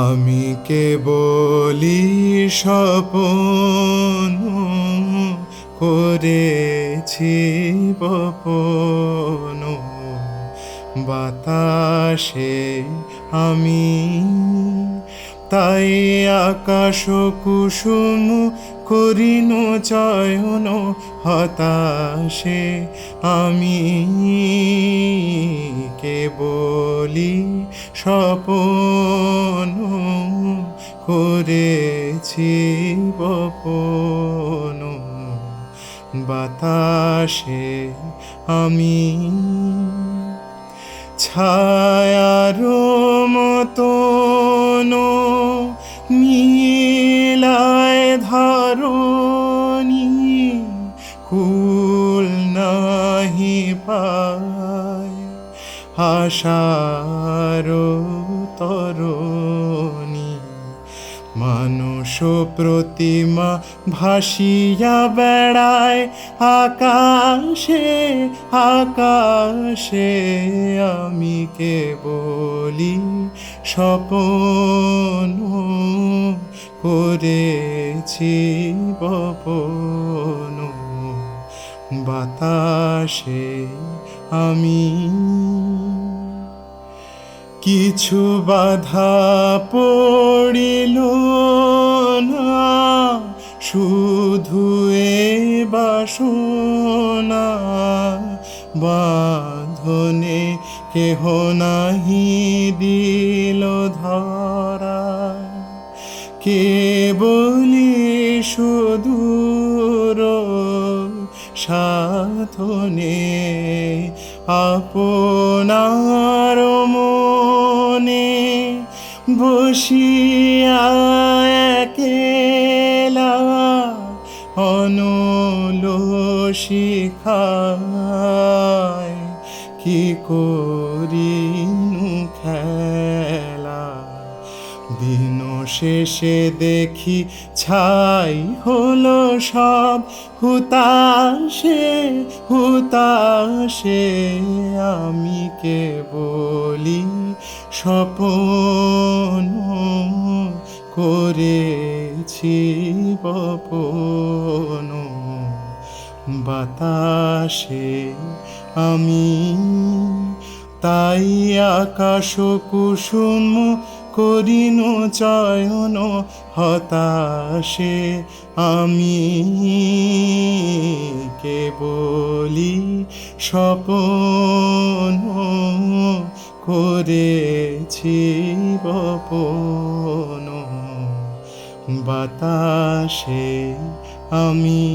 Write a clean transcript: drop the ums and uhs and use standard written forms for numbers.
আমি কেবলি স্বপন করেছি বপন, বাতাসে আমি তাই আকাশ কুসুম করিনু চয়ন, হতাশে আমি কেবলি স্বপন করেছি বপন, বাতাসে আমি ছায়ার মতন মিলায় ধরণী, কুল নাহি পায় আশার তরণী। মানুষ প্রতিমা ভাসিয়া বেড়ায় আকাশে আকাশে, আমি কেবলি স্বপন করেছি বপন, বাতাসে আমি কিছু বাধা পড়িল না, শুধু এ বাসনা বাঁধনে কেহ নাহি দিল ধরা, কেবলি সুদূর সাধনে আপনার মনে বসিয়া একেলা অনল শিখায় কি করিনু খেলা। দিন শেষে দেখি ছাই হলো সব হুতাশে হুতাশে, আমি কেবলি স্বপন করেছি বপন, বাতাসে আমি তাই আকাশ কুসুম করিনু চয়ন, হতাশে আমি কেবলি স্বপন করেছি বপন, বাতাসে আমি।